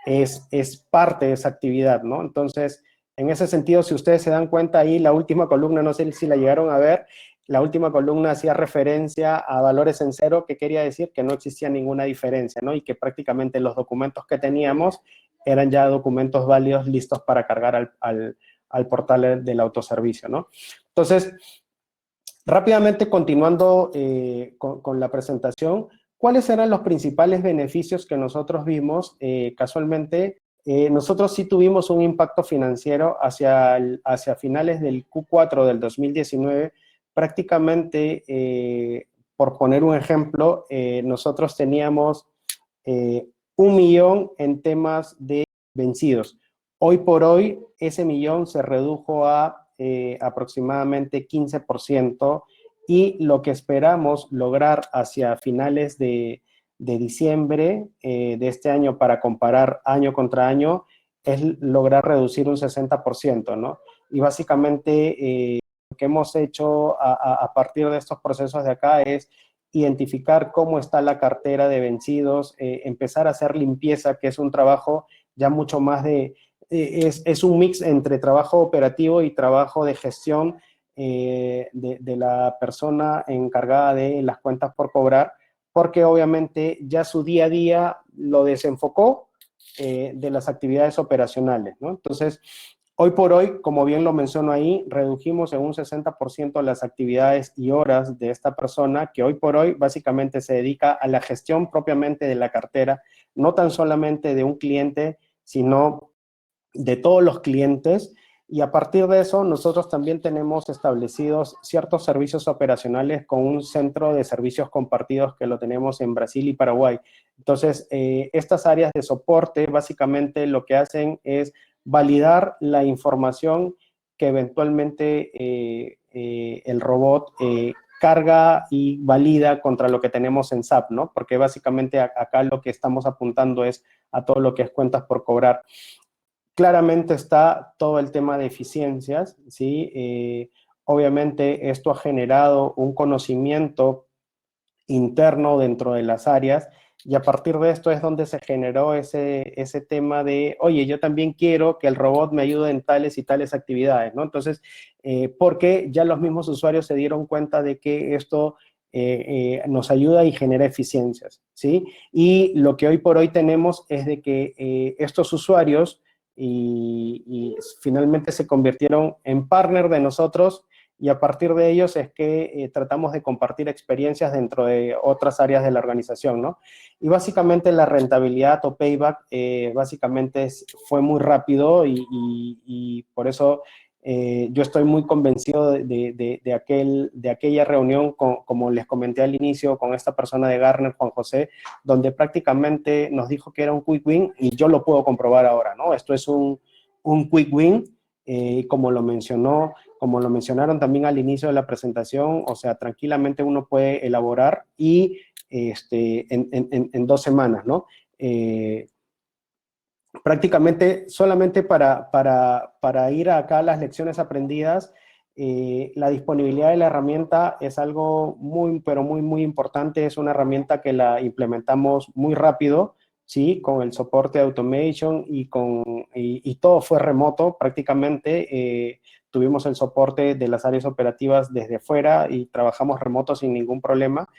es parte de esa actividad, ¿no? Entonces, en ese sentido, si ustedes se dan cuenta ahí, la última columna, no sé si la llegaron a ver, la última columna hacía referencia a valores en cero, que quería decir que no existía ninguna diferencia, ¿no? Y que prácticamente los documentos que teníamos eran ya documentos válidos listos para cargar al portal del autoservicio, ¿no? Entonces, rápidamente, continuando con la presentación, ¿cuáles eran los principales beneficios que nosotros vimos? Casualmente, nosotros sí tuvimos un impacto financiero hacia finales del Q4 del 2019. Prácticamente, por poner un ejemplo, nosotros teníamos 1.000.000 en temas de vencidos. Hoy por hoy, ese 1.000.000 se redujo a aproximadamente 15%, y lo que esperamos lograr hacia finales de de diciembre de este año para comparar año contra año es lograr reducir un 60%, ¿no? Y básicamente lo que hemos hecho a partir de estos procesos de acá es identificar cómo está la cartera de vencidos, empezar a hacer limpieza, que es un trabajo ya mucho más es un mix entre trabajo operativo y trabajo de gestión de la persona encargada de las cuentas por cobrar, porque obviamente ya su día a día lo desenfocó de las actividades operacionales, ¿no? Entonces, hoy por hoy, como bien lo menciono ahí, redujimos en un 60% las actividades y horas de esta persona que hoy por hoy básicamente se dedica a la gestión propiamente de la cartera, no tan solamente de un cliente, sino de todos los clientes. Y a partir de eso, nosotros también tenemos establecidos ciertos servicios operacionales con un centro de servicios compartidos que lo tenemos en Brasil y Paraguay. Entonces, estas áreas de soporte básicamente lo que hacen es validar la información que eventualmente el robot carga y valida contra lo que tenemos en SAP, ¿no? Porque básicamente acá lo que estamos apuntando es a todo lo que es cuentas por cobrar. Claramente está todo el tema de eficiencias, ¿sí? Obviamente esto ha generado un conocimiento interno dentro de las áreas y a partir de esto es donde se generó ese tema de, oye, yo también quiero que el robot me ayude en tales y tales actividades, ¿no? Entonces, porque ya los mismos usuarios se dieron cuenta de que esto nos ayuda y genera eficiencias, ¿sí? Y lo que hoy por hoy tenemos es de que estos usuarios y finalmente se convirtieron en partner de nosotros y a partir de ellos es que tratamos de compartir experiencias dentro de otras áreas de la organización, ¿no? Y básicamente la rentabilidad o payback básicamente fue muy rápido y por eso yo estoy muy convencido de aquella reunión, como les comenté al inicio, con esta persona de Gartner, Juan José, donde prácticamente nos dijo que era un quick win y yo lo puedo comprobar ahora, ¿no? Esto es un quick win, como lo mencionaron también al inicio de la presentación, o sea, tranquilamente uno puede elaborar y en 2 semanas, ¿no? Prácticamente solamente para ir acá a las lecciones aprendidas, la disponibilidad de la herramienta es algo muy, pero muy, muy importante. Es una herramienta que la implementamos muy rápido, ¿sí? Con el soporte de automation y todo fue remoto prácticamente. Tuvimos el soporte de las áreas operativas desde fuera y trabajamos remoto sin ningún problema.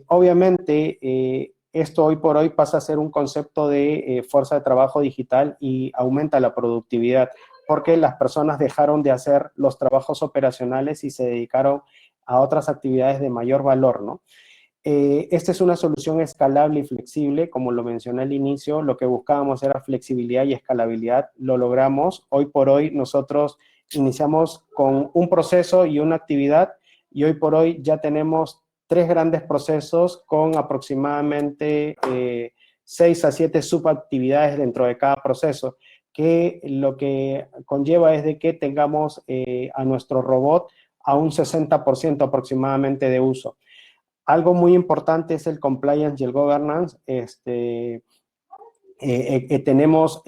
Obviamente, esto hoy por hoy pasa a ser un concepto de fuerza de trabajo digital y aumenta la productividad porque las personas dejaron de hacer los trabajos operacionales y se dedicaron a otras actividades de mayor valor, ¿no? Esta es una solución escalable y flexible, como lo mencioné al inicio, lo que buscábamos era flexibilidad y escalabilidad, lo logramos. Hoy por hoy nosotros iniciamos con un proceso y una actividad y hoy por hoy ya tenemos 3 grandes procesos con aproximadamente 6 a 7 subactividades dentro de cada proceso, que lo que conlleva es de que tengamos a nuestro robot a un 60% aproximadamente de uso. Algo muy importante es el compliance y el governance. Tenemos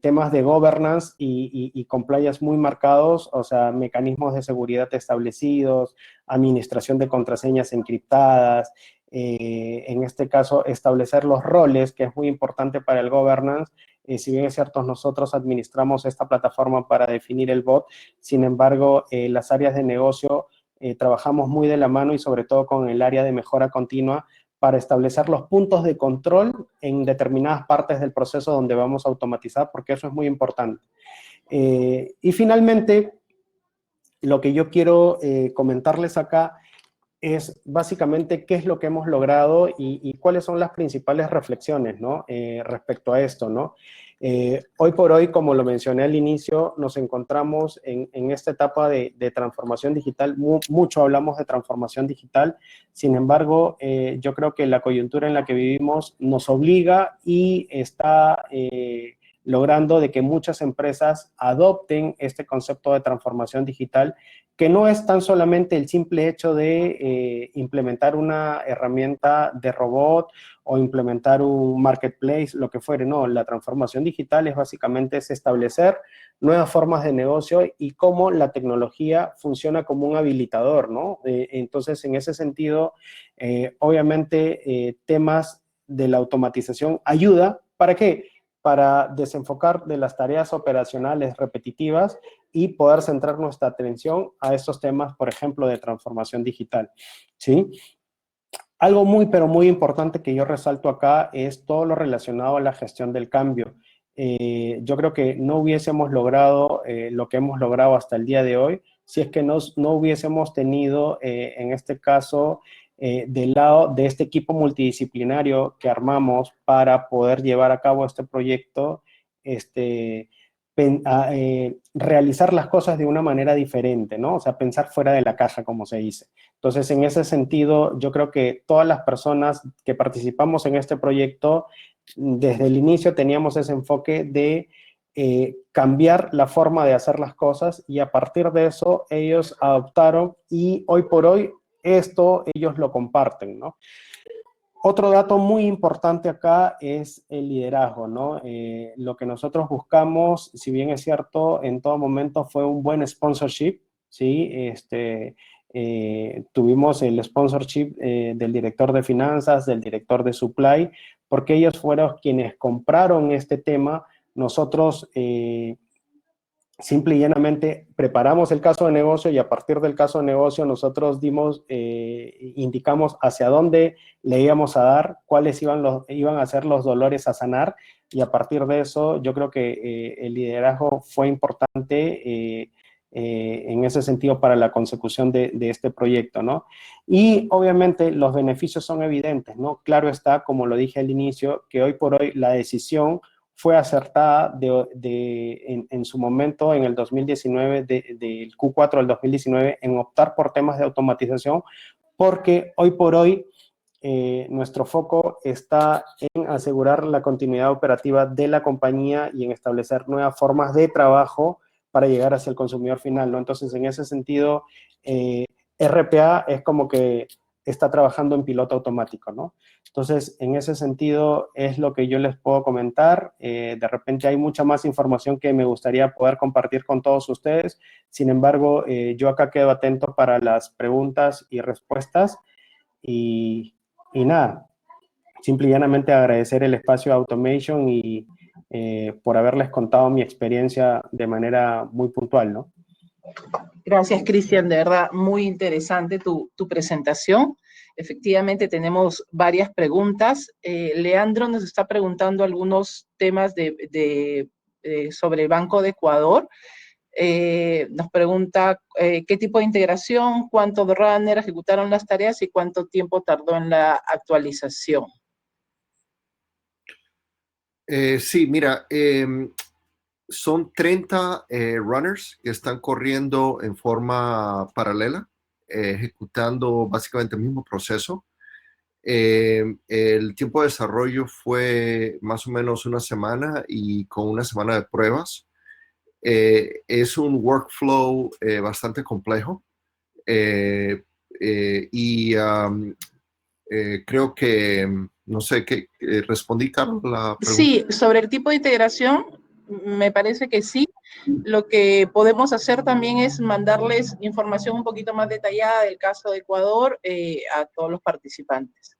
temas de governance y compliance muy marcados, o sea, mecanismos de seguridad establecidos, administración de contraseñas encriptadas, en este caso, establecer los roles, que es muy importante para el governance. Si bien es cierto, nosotros administramos esta plataforma para definir el bot, sin embargo, las áreas de negocio trabajamos muy de la mano y sobre todo con el área de mejora continua para establecer los puntos de control en determinadas partes del proceso donde vamos a automatizar, porque eso es muy importante. Y finalmente, lo que yo quiero comentarles acá es básicamente qué es lo que hemos logrado y cuáles son las principales reflexiones, ¿no? Respecto a esto, ¿no? Hoy por hoy, como lo mencioné al inicio, nos encontramos en esta etapa de transformación digital. Mucho hablamos de transformación digital, sin embargo, yo creo que la coyuntura en la que vivimos nos obliga y está logrando de que muchas empresas adopten este concepto de transformación digital, que no es tan solamente el simple hecho de implementar una herramienta de robot o implementar un marketplace, lo que fuere. No, la transformación digital es básicamente establecer nuevas formas de negocio y cómo la tecnología funciona como un habilitador, ¿no? Entonces, en ese sentido, obviamente, temas de la automatización ayuda. ¿Para qué? Para desenfocar de las tareas operacionales repetitivas y poder centrar nuestra atención a estos temas, por ejemplo, de transformación digital, ¿sí? Algo muy, pero muy importante que yo resalto acá es todo lo relacionado a la gestión del cambio. Yo creo que no hubiésemos logrado lo que hemos logrado hasta el día de hoy si es que no hubiésemos tenido, en este caso, del lado de este equipo multidisciplinario que armamos para poder llevar a cabo este proyecto, realizar las cosas de una manera diferente, ¿no? O sea, pensar fuera de la caja, como se dice. Entonces, en ese sentido, yo creo que todas las personas que participamos en este proyecto, desde el inicio teníamos ese enfoque de cambiar la forma de hacer las cosas y a partir de eso ellos adoptaron y hoy por hoy esto ellos lo comparten, ¿no? Otro dato muy importante acá es el liderazgo, ¿no? Lo que nosotros buscamos, si bien es cierto, en todo momento fue un buen sponsorship, ¿sí? Tuvimos el sponsorship del director de finanzas, del director de supply, porque ellos fueron quienes compraron este tema. Nosotros simple y llanamente preparamos el caso de negocio y a partir del caso de negocio nosotros indicamos hacia dónde le íbamos a dar, cuáles iban a ser los dolores a sanar y a partir de eso yo creo que el liderazgo fue importante en ese sentido para la consecución de este proyecto, ¿no? Y obviamente los beneficios son evidentes, ¿no? Claro está, como lo dije al inicio, que hoy por hoy la decisión fue acertada en su momento, en el 2019, del Q4 del 2019, en optar por temas de automatización, porque hoy por hoy nuestro foco está en asegurar la continuidad operativa de la compañía y en establecer nuevas formas de trabajo para llegar hacia el consumidor final, ¿no? Entonces, en ese sentido, RPA es como que está trabajando en piloto automático, ¿no? Entonces, en ese sentido, es lo que yo les puedo comentar. De repente hay mucha más información que me gustaría poder compartir con todos ustedes. Sin embargo, yo acá quedo atento para las preguntas y respuestas. Y nada, simple y llanamente agradecer el espacio Automation y por haberles contado mi experiencia de manera muy puntual, ¿no? Gracias, Cristian, de verdad, muy interesante tu presentación. Efectivamente, tenemos varias preguntas. Leandro nos está preguntando algunos temas sobre el Banco de Ecuador. Nos pregunta qué tipo de integración, cuántos runners ejecutaron las tareas y cuánto tiempo tardó en la actualización. Sí, mira, son 30 runners que están corriendo en forma paralela, ejecutando básicamente el mismo proceso. El tiempo de desarrollo fue más o menos una semana y con una semana de pruebas. Es un workflow bastante complejo y creo que, no sé, ¿qué respondí, Carlos, la pregunta? Sí, sobre el tipo de integración, me parece que sí. Lo que podemos hacer también es mandarles información un poquito más detallada del caso de Ecuador a todos los participantes.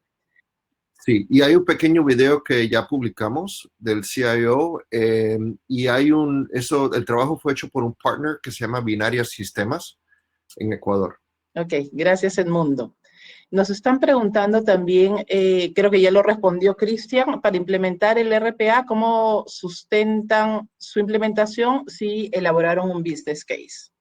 Sí, y hay un pequeño video que ya publicamos del CIO y el trabajo fue hecho por un partner que se llama Binaria Sistemas en Ecuador. Ok, gracias Edmundo. Nos están preguntando también, creo que ya lo respondió Cristian, para implementar el RPA, ¿cómo sustentan su implementación si elaboraron un business case?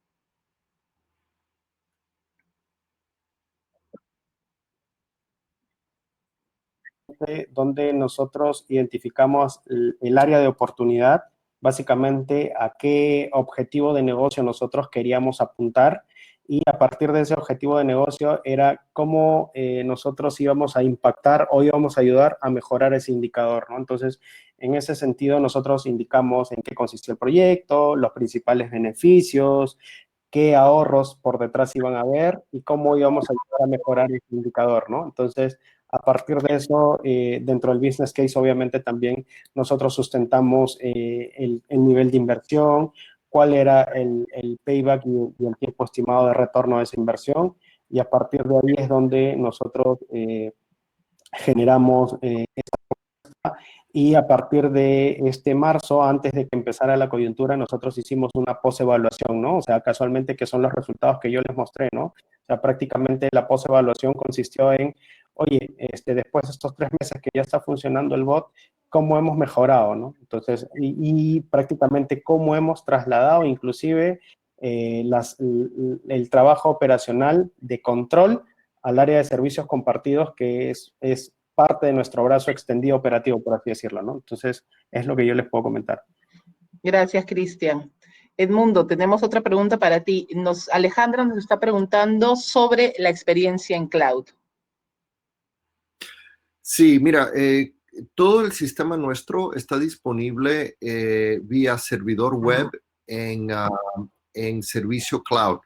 Donde nosotros identificamos el área de oportunidad, básicamente a qué objetivo de negocio nosotros queríamos apuntar y a partir de ese objetivo de negocio era cómo nosotros íbamos a impactar o íbamos a ayudar a mejorar ese indicador, ¿no? Entonces, en ese sentido, nosotros indicamos en qué consistía el proyecto, los principales beneficios, qué ahorros por detrás iban a haber y cómo íbamos a ayudar a mejorar ese indicador, ¿no? Entonces, a partir de eso, dentro del business case, obviamente también nosotros sustentamos el nivel de inversión, cuál era el payback y el tiempo estimado de retorno de esa inversión, y a partir de ahí es donde nosotros generamos y a partir de este marzo, antes de que empezara la coyuntura, nosotros hicimos una post-evaluación, ¿no? O sea, casualmente que son los resultados que yo les mostré, ¿no? O sea, prácticamente la post-evaluación consistió en, oye, después de estos 3 meses que ya está funcionando el bot, ¿cómo hemos mejorado, no? Entonces, y prácticamente cómo hemos trasladado inclusive el trabajo operacional de control al área de servicios compartidos, que es parte de nuestro brazo extendido operativo, por así decirlo, ¿no? Entonces, es lo que yo les puedo comentar. Gracias, Cristian. Edmundo, tenemos otra pregunta para ti. Alejandra nos está preguntando sobre la experiencia en cloud. Sí, mira, todo el sistema nuestro está disponible vía servidor web en servicio cloud.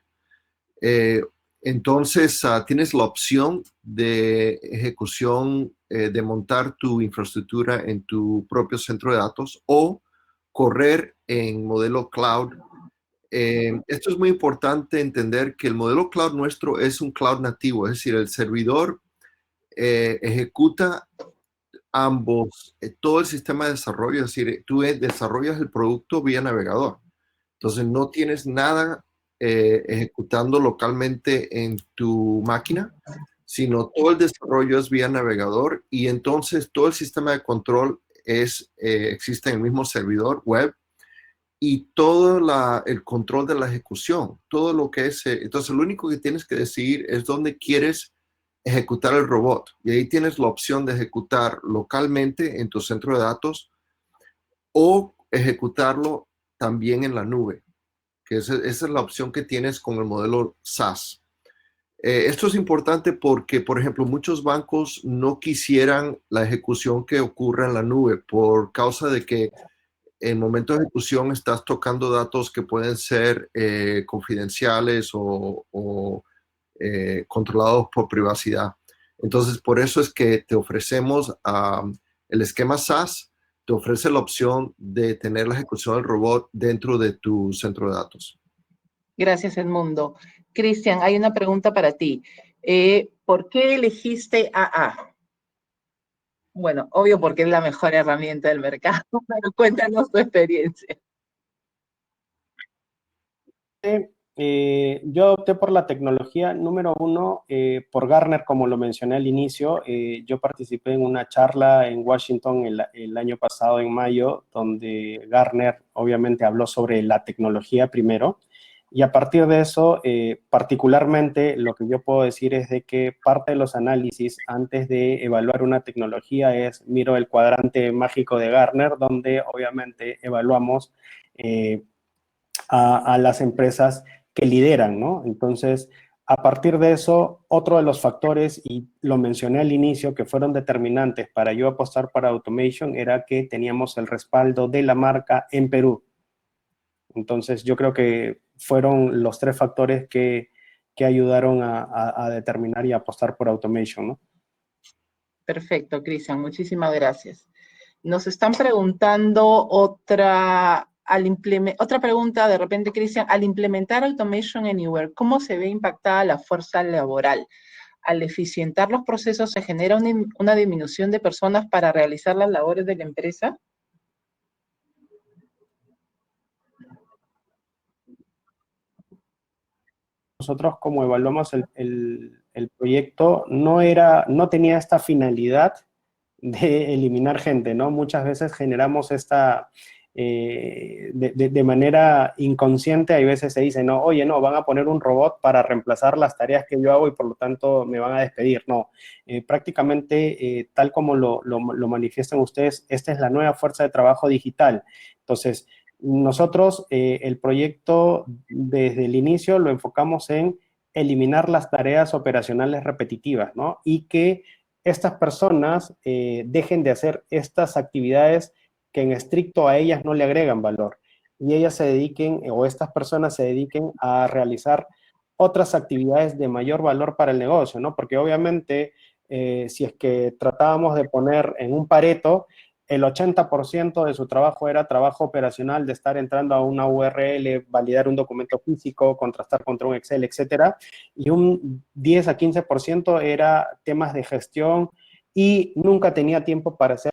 Entonces, tienes la opción de ejecución, de montar tu infraestructura en tu propio centro de datos o correr en modelo cloud. Esto es muy importante entender que el modelo cloud nuestro es un cloud nativo, es decir, el servidor ejecuta ambos, todo el sistema de desarrollo, es decir, tú desarrollas el producto vía navegador. Entonces, no tienes nada ejecutando localmente en tu máquina, sino todo el desarrollo es vía navegador y entonces todo el sistema de control existe en el mismo servidor web y todo el control de la ejecución, todo lo que es, entonces lo único que tienes que decidir es dónde quieres ejecutar el robot y ahí tienes la opción de ejecutar localmente en tu centro de datos o ejecutarlo también en la nube, que esa es la opción que tienes con el modelo SaaS. Esto es importante porque, por ejemplo, muchos bancos no quisieran la ejecución que ocurre en la nube por causa de que en momento de ejecución estás tocando datos que pueden ser confidenciales o controlados por privacidad. Entonces, por eso es que te ofrecemos el esquema SaaS, te ofrece la opción de tener la ejecución del robot dentro de tu centro de datos. Gracias, Edmundo. Cristian, hay una pregunta para ti. ¿Por qué elegiste AA? Bueno, obvio porque es la mejor herramienta del mercado, pero cuéntanos tu experiencia. Yo opté por la tecnología número uno, por Gartner, como lo mencioné al inicio. Yo participé en una charla en Washington el año pasado, en mayo, donde Gartner obviamente habló sobre la tecnología primero. Y a partir de eso, particularmente, lo que yo puedo decir es de que parte de los análisis antes de evaluar una tecnología es, miro el cuadrante mágico de Gartner, donde obviamente evaluamos a las empresas que lideran, ¿no? Entonces, a partir de eso, otro de los factores, y lo mencioné al inicio, que fueron determinantes para yo apostar para Automation, era que teníamos el respaldo de la marca en Perú. Entonces, yo creo que fueron los 3 factores que ayudaron a determinar y apostar por Automation, ¿no? Perfecto, Cristian, muchísimas gracias. Nos están preguntando otra pregunta de repente, Cristian, al implementar Automation Anywhere, ¿cómo se ve impactada la fuerza laboral? Al eficientar los procesos, ¿se genera una disminución de personas para realizar las labores de la empresa? Nosotros, como evaluamos el proyecto, no tenía esta finalidad de eliminar gente, ¿no? Muchas veces generamos de manera inconsciente, hay veces se dice, no, oye, no, van a poner un robot para reemplazar las tareas que yo hago y por lo tanto me van a despedir. No, prácticamente tal como lo manifiestan ustedes, esta es la nueva fuerza de trabajo digital. Entonces, nosotros el proyecto desde el inicio lo enfocamos en eliminar las tareas operacionales repetitivas, ¿no? Y que estas personas dejen de hacer estas actividades que en estricto a ellas no le agregan valor. Y ellas se dediquen, o estas personas se dediquen a realizar otras actividades de mayor valor para el negocio, ¿no? Porque obviamente, si es que tratábamos de poner en un Pareto, el 80% de su trabajo era trabajo operacional, de estar entrando a una URL, validar un documento físico, contrastar contra un Excel, etcétera, y un 10 a 15% era temas de gestión y nunca tenía tiempo para hacer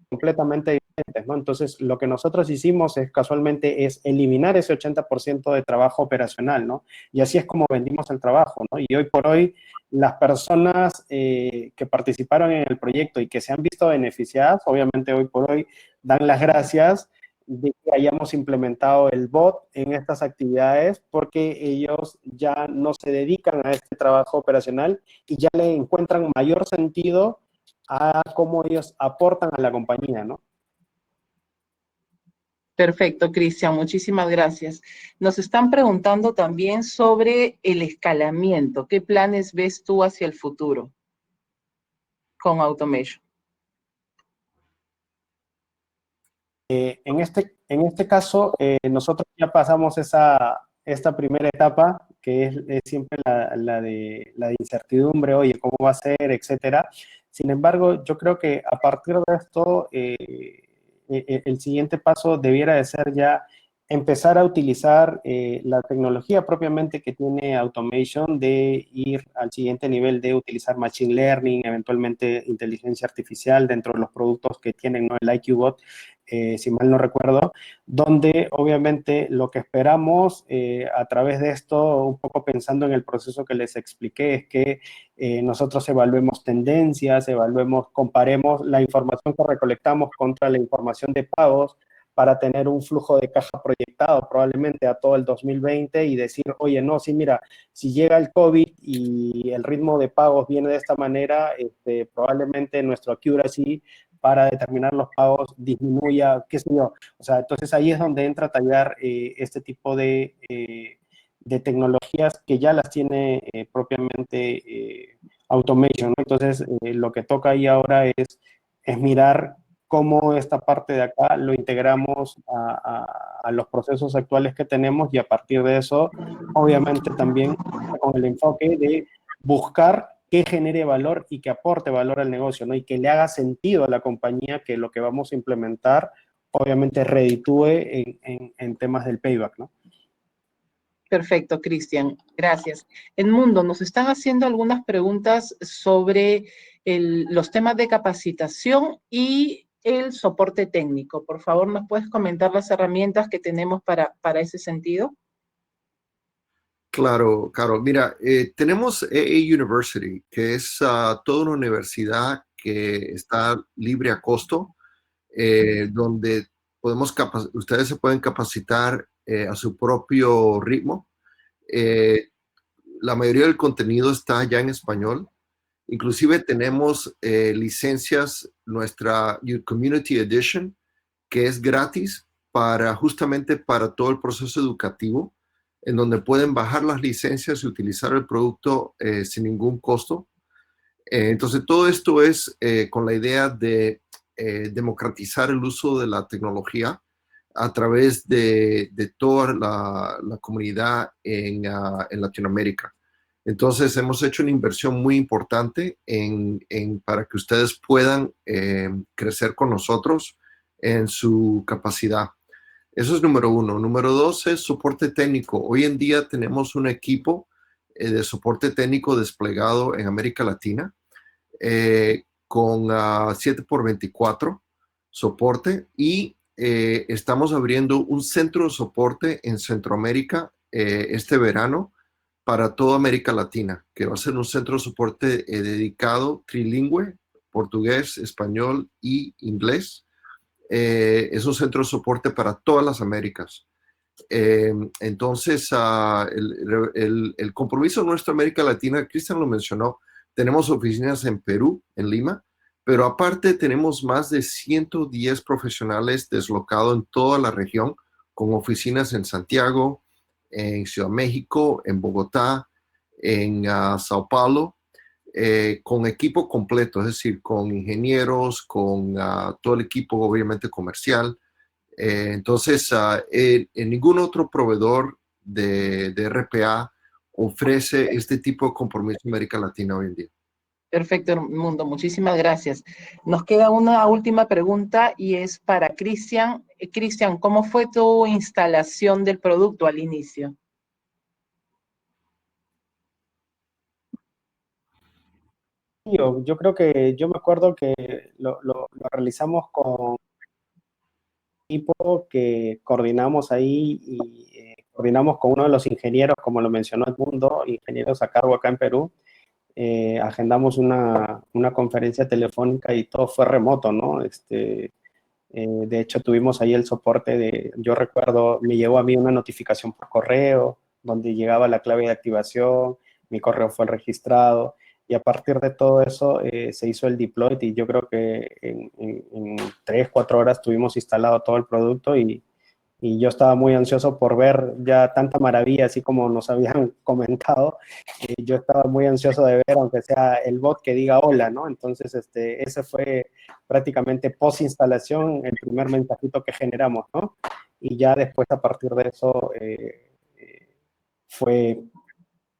completamente diferentes, ¿no? Entonces, lo que nosotros hicimos casualmente es eliminar ese 80% de trabajo operacional, ¿no? Y así es como vendimos el trabajo, ¿no? Y hoy por hoy, las personas que participaron en el proyecto y que se han visto beneficiadas, obviamente hoy por hoy dan las gracias de que hayamos implementado el bot en estas actividades porque ellos ya no se dedican a este trabajo operacional y ya le encuentran mayor sentido a cómo ellos aportan a la compañía, ¿no? Perfecto, Cristian, muchísimas gracias. Nos están preguntando también sobre el escalamiento. ¿Qué planes ves tú hacia el futuro con Automation? En este caso, nosotros ya pasamos esta primera etapa, que es siempre la de incertidumbre, oye, ¿cómo va a ser, etcétera? Sin embargo, yo creo que a partir de esto, el siguiente paso debiera de ser ya empezar a utilizar la tecnología propiamente que tiene Automation, de ir al siguiente nivel de utilizar Machine Learning, eventualmente inteligencia artificial dentro de los productos que tienen, ¿no? El IQBot, si mal no recuerdo, donde obviamente lo que esperamos a través de esto, un poco pensando en el proceso que les expliqué, es que nosotros evaluemos tendencias, comparemos la información que recolectamos contra la información de pagos para tener un flujo de caja proyectado probablemente a todo el 2020 y decir, oye, no, sí, mira, si llega el COVID y el ritmo de pagos viene de esta manera, probablemente nuestro accuracy para determinar los pagos disminuya, qué sé yo. O sea, entonces ahí es donde entra a tallar este tipo de tecnologías que ya las tiene propiamente Automation, ¿no? Entonces, lo que toca ahí ahora es mirar cómo esta parte de acá lo integramos a los procesos actuales que tenemos y a partir de eso, obviamente también con el enfoque de buscar que genere valor y que aporte valor al negocio, ¿no? Y que le haga sentido a la compañía que lo que vamos a implementar, obviamente, reditúe en temas del payback, ¿no? Perfecto, Cristian, gracias. Edmundo, nos están haciendo algunas preguntas sobre los temas de capacitación y el soporte técnico. Por favor, ¿nos puedes comentar las herramientas que tenemos para ese sentido? Claro, claro. Mira, tenemos AA University, que es toda una universidad que está libre a costo, donde ustedes se pueden capacitar a su propio ritmo. La mayoría del contenido está ya en español. Inclusive tenemos licencias, nuestra Community Edition, que es gratis justamente para todo el proceso educativo, en donde pueden bajar las licencias y utilizar el producto sin ningún costo. Entonces, todo esto es con la idea de democratizar el uso de la tecnología a través de toda la comunidad en Latinoamérica. Entonces, hemos hecho una inversión muy importante para que ustedes puedan crecer con nosotros en su capacidad. Eso es número uno. Número dos es soporte técnico. Hoy en día tenemos un equipo de soporte técnico desplegado en América Latina con 7x24 soporte y estamos abriendo un centro de soporte en Centroamérica este verano para toda América Latina, que va a ser un centro de soporte dedicado trilingüe, portugués, español y inglés. Es un centro de soporte para todas las Américas. Entonces, el compromiso de nuestra América Latina, Cristian lo mencionó, tenemos oficinas en Perú, en Lima, pero aparte tenemos más de 110 profesionales deslocados en toda la región, con oficinas en Santiago, en Ciudad de México, en Bogotá, en Sao Paulo, con equipo completo, es decir, con ingenieros, con todo el equipo obviamente comercial. Entonces, en ningún otro proveedor de RPA ofrece este tipo de compromiso en América Latina hoy en día. Perfecto, Mundo, muchísimas gracias. Nos queda una última pregunta y es para Cristian. Cristian, ¿cómo fue tu instalación del producto al inicio? Yo creo que yo me acuerdo que lo realizamos con equipo que coordinamos ahí y coordinamos con uno de los ingenieros, como lo mencionó Edmundo, ingenieros a cargo acá en Perú. Agendamos una conferencia telefónica y todo fue remoto, ¿no? De hecho, tuvimos ahí el soporte yo recuerdo, me llegó a mí una notificación por correo, donde llegaba la clave de activación, mi correo fue registrado, y a partir de todo eso se hizo el deploy, y yo creo que en 3, 4 horas tuvimos instalado todo el producto, y yo estaba muy ansioso por ver ya tanta maravilla, así como nos habían comentado. Yo estaba muy ansioso de ver, aunque sea el bot que diga hola, ¿no? Entonces, ese fue prácticamente post instalación el primer mensajito que generamos, ¿no? Y ya después, a partir de eso, fue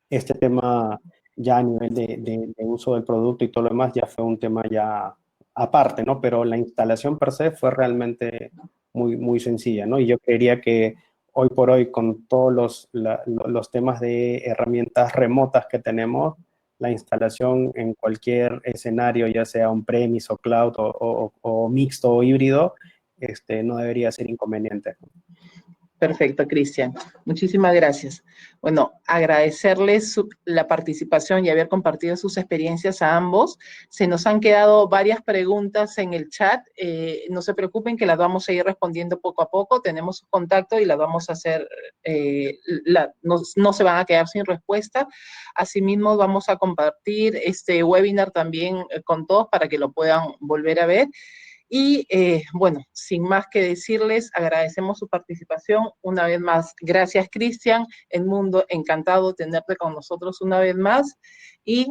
este tema ya a nivel de uso del producto y todo lo demás, ya fue un tema ya aparte, ¿no? Pero la instalación per se fue realmente muy sencilla, ¿no? Y yo creería que hoy por hoy, con todos los temas de herramientas remotas que tenemos, la instalación en cualquier escenario, ya sea on-premise o cloud o mixto o híbrido, no debería ser inconveniente. Perfecto, Cristian. Muchísimas gracias. Bueno, agradecerles la participación y haber compartido sus experiencias a ambos. Se nos han quedado varias preguntas en el chat. No se preocupen que las vamos a ir respondiendo poco a poco. Tenemos su contacto y las vamos a hacer, no se van a quedar sin respuesta. Asimismo, vamos a compartir este webinar también con todos para que lo puedan volver a ver. Y bueno, sin más que decirles, agradecemos su participación una vez más. Gracias, Cristian. Edmundo, encantado de tenerte con nosotros una vez más. Y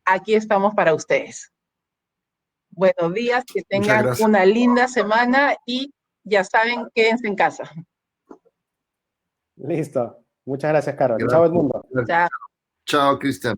aquí estamos para ustedes. Buenos días, que tengan una linda semana y ya saben, quédense en casa. Listo. Muchas gracias, Carol. Gracias. Chao, Edmundo. Chao. Chao, Cristian.